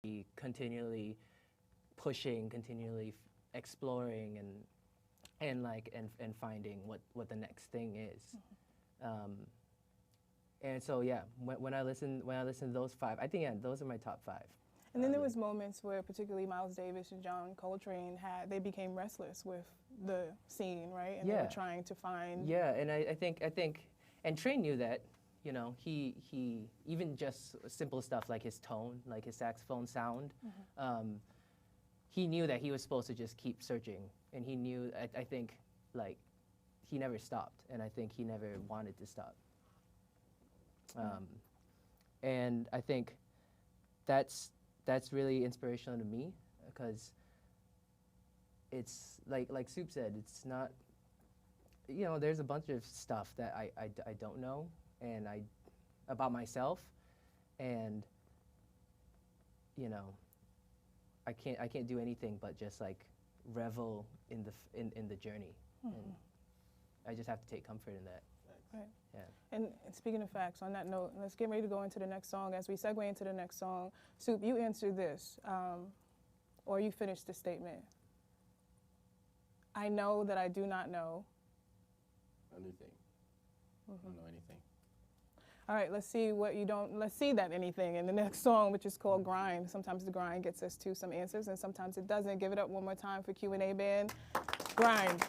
be continually pushing, continually exploring, and finding what the next thing is. And so yeah, when I listen to those five, I think yeah, those are my top five. And then there was moments where particularly Miles Davis and John Coltrane they became restless with the scene, right? And they were trying to find. Yeah, and I think, and Train knew that, you know, he even just simple stuff like his tone, like his saxophone sound, he knew that he was supposed to just keep searching, and he knew, I think, like, he never stopped, and I think he never wanted to stop. And I think that's really inspirational to me, because it's like Soup said, it's not, you know, there's a bunch of stuff that I don't know and about myself, and you know, I can't do anything but just like revel in the journey, and I just have to take comfort in that. Right. Yeah. And speaking of facts, on that note, let's get ready to go into the next song. As we segue into the next song, Soup, you answer this, or you finish the statement. I know that I do not know anything. I don't know anything. All right, let's see that anything in the next song, which is called Grind. Sometimes the grind gets us to some answers, and sometimes it doesn't. Give it up one more time for Q&A band. Grind.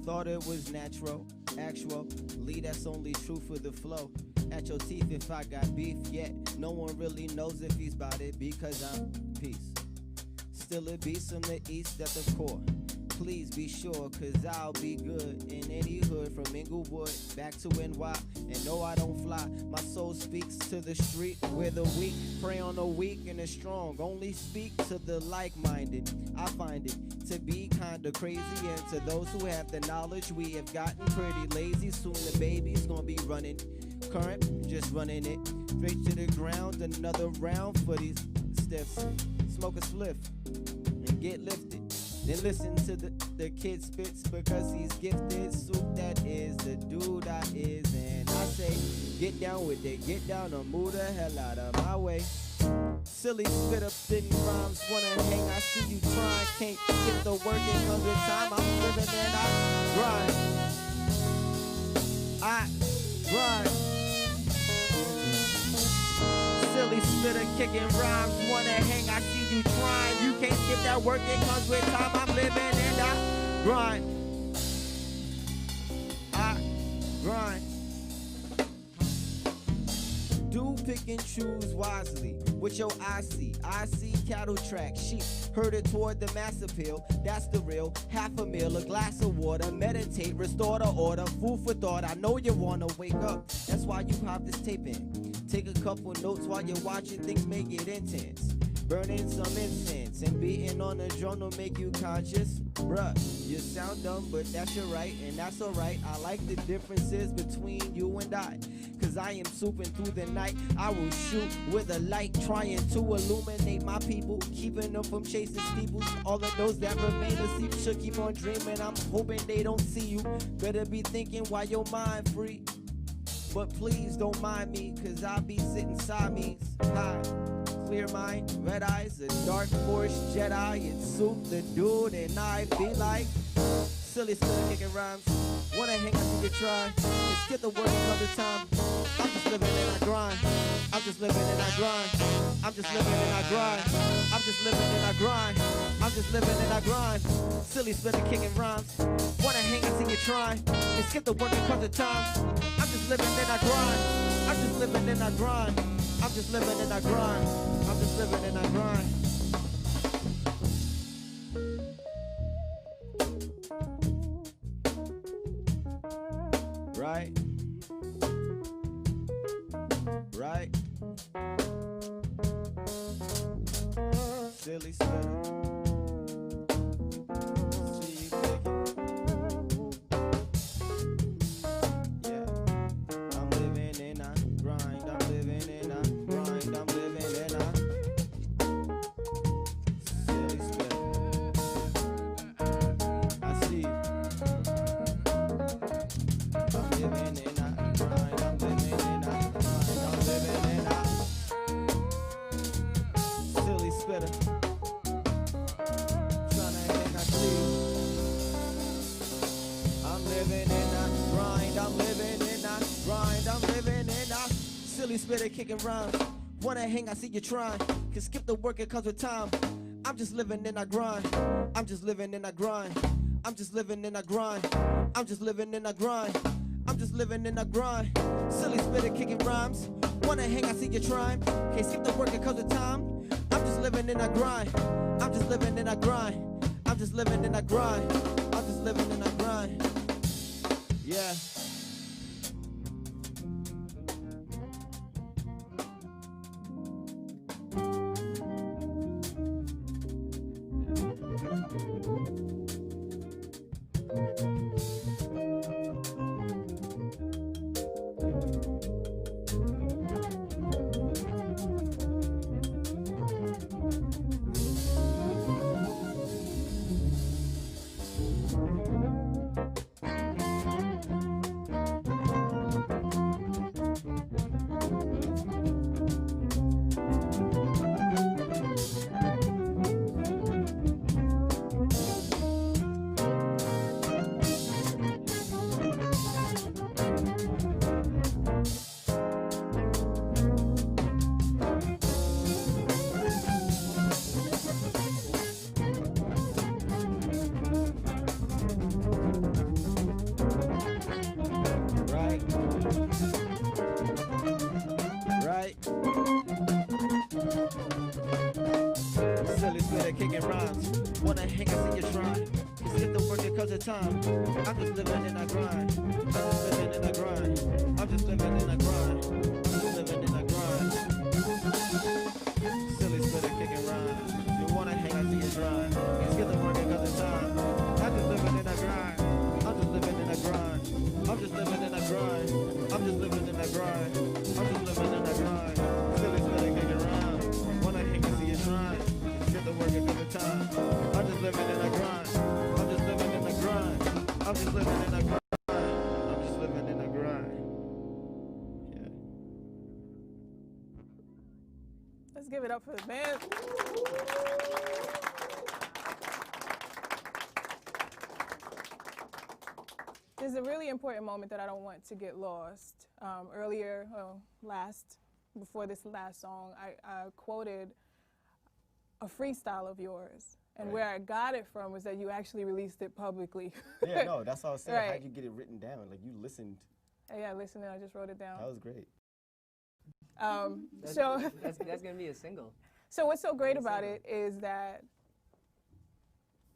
Thought it was natural, actual, lead that's only true for the flow. At your teeth if I got beef, yet no one really knows if he's bout it because I'm peace. Still a beast from the east at the core. Please be sure, cause I'll be good in any hood from Inglewood back to NY. And no, I don't fly. My soul speaks to the street where the weak prey on the weak and the strong. Only speak to the like-minded. I find it to be kinda crazy. And to those who have the knowledge, we have gotten pretty lazy. Soon the baby's gonna be running current, just running it straight to the ground. Another round for these stiffs. Smoke a spliff and get lifted. Then listen to the kid spits because he's gifted. Soup, that is the dude I is. And I say, get down with it, get down or move the hell out of my way. Silly spit up thin rhymes, wanna hang, I see you trying. Can't get the work in 100 time, I'm living and I grind. Silly spitter kicking rhymes, wanna hang, I see you trying. You can't get that work, it comes with time. I'm living and I grind. I grind. Do pick and choose wisely. With your eyes see, I see cattle track, sheep herded toward the mass appeal. That's the real. Half a meal, a glass of water, meditate, restore the order. Food for thought. I know you wanna wake up. That's why you pop this tape in. Take a couple notes while you're watching, things may get intense. Burning some incense and beating on the drum will make you conscious. Bruh, you sound dumb, but that's your right, and that's alright. I like the differences between you and I. Cause I am swooping through the night. I will shoot with a light, trying to illuminate my people, keeping them from chasing steeples. All of those that remain asleep should keep on dreaming. I'm hoping they don't see you. Better be thinking while your mind free. But please don't mind me, cause I be sitting Siamese high. Clear mind, red eyes, a dark force Jedi. It's Soup the dude, and I be like, Silly spitter kicking rhymes. Wanna hang out till you try. Just get the work another time. I'm just living and I grind. I'm just living and I grind. I'm just living and I grind. I'm just living and I grind. I'm just living and I grind. Silly spitter kicking rhymes. Wanna hang out till you try. Just get the work another time. I'm just living and I grind. I'm just living and I grind. I'm just living and I grind. I'm just living and I grind. Right? Right? Silly spitter. See you kicking. Yeah. I'm living and I grind. I'm living and I grind. I'm living and I. Silly spitter. I see you. I'm living and I grind. I'm living and I grind. I'm living and I. Silly spitter. Tryna hang I see. I'm living and I grind. I'm living and I grind. I'm living and I. Silly spitter kicking rhymes. Wanna hang, I see you trying. Can skip the work, it comes with time. I'm just living and I grind. I'm just living and I grind. I'm just living and I grind. I'm just living and I grind. I'm just living and I grind. Silly spitter kicking rhymes. Wanna hang, I see you trying. Can't skip the work, it comes with time. I'm just living and I grind. I'm just living and I grind. I'm just living and I grind. I'm just living and I grind. Yeah. Right. Right. Silly spitter kicking rhymes. Wanna hang, I see you trying. Just get the work, it comes with time. I'm just living and I grind. I'm just living and I grind. I'm just living and I grind. I'm just living and I grind. Silly spitter kicking rhymes. You wanna hang, I see you trying. Just get the work, it comes with time. I'm just living and I grind. I'm just living and I grind. I'm just living and I grind. I'm just living and I grind. I'm just living and I grind. Silly spitter kicking rhymes. Wanna hang, I see you trying. Just get the work, it comes with time. I'm just living and I grind. I'm just living and I grind. I'm just living and I grind. I'm just living and I grind. Yeah. Let's give it up for the band. There's a really important moment that I don't want to get lost. Before this last song, I quoted a freestyle of yours. And Right. where I got it from was that you actually released it publicly. Yeah, no, that's what I was saying. Right. How'd you get it written down? Like, you listened. Yeah, listen, I just wrote it down. That was great. That's gonna be a single. So what's so great Yes, about I know. it is that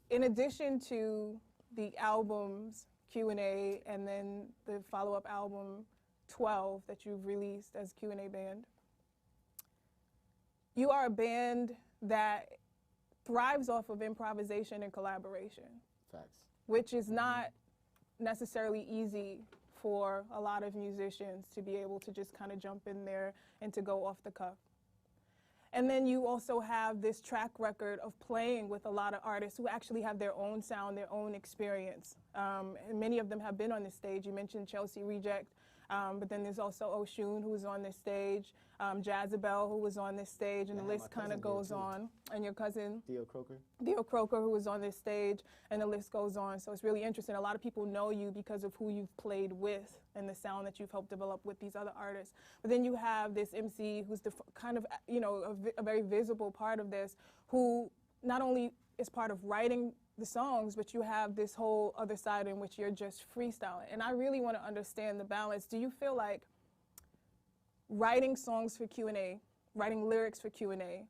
in addition to the albums Q&A and then the follow-up album 12 that you've released as Q&A band, you are a band that thrives off of improvisation and collaboration, Facts. which is not necessarily easy for a lot of musicians to be able to just kind of jump in there and to go off the cuff. And then you also have this track record of playing with a lot of artists who actually have their own sound, their own experience. And many of them have been on the stage. You mentioned Chelsea Reject. But then there's also Oshun, who was on this stage, Jazabelle, who was on this stage, and Yeah, the my list kind of cousin did goes too. on. And your cousin, Theo Croker. Theo Croker, who was on this stage, and the list goes on. So it's really interesting. A lot of people know you because of who you've played with and the sound that you've helped develop with these other artists. But then you have this MC who's the kind of, you know, a very visible part of this, who not only is part of writing the songs, but you have this whole other side in which you're just freestyling. And I really want to understand the balance. Do you feel like writing songs for Q&A, writing lyrics for Q&A,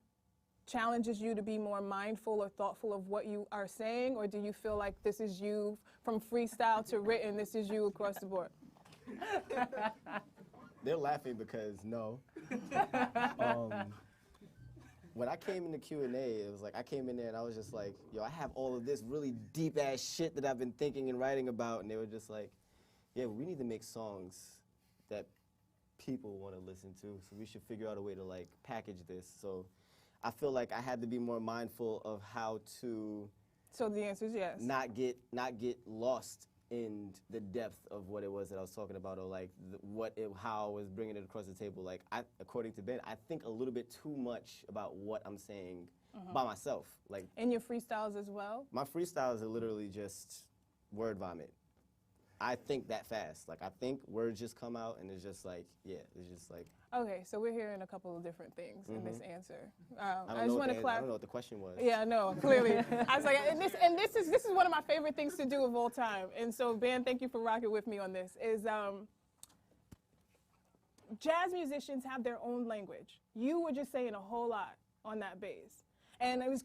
challenges you to be more mindful or thoughtful of what you are saying, or do you feel like this is you from freestyle to written, this is you across the board? They're laughing because no. When I came into Q&A, it was like I came in there and I was just like, yo, I have all of this really deep ass shit that I've been thinking and writing about, and they were just like, yeah, we need to make songs that people want to listen to, so we should figure out a way to like package this. So I feel like I had to be more mindful of how to So the answer is yes. not get lost in the depth of what it was that I was talking about, or like how I was bringing it across the table. Like, according to Ben, I think a little bit too much about what I'm saying by myself. Like, In your freestyles as well? my freestyles are literally just word vomit. I think that fast. Like, I think words just come out and it's just like, yeah, it's just like, Okay, so we're hearing a couple of different things in this answer. I I don't just know want to I clarify. don't know what the question was. Yeah, no, clearly. I was like, and this is one of my favorite things to do of all time. And so, Ben, thank you for rocking with me on this. Is jazz musicians have their own language. You were just saying a whole lot on that bass, and I was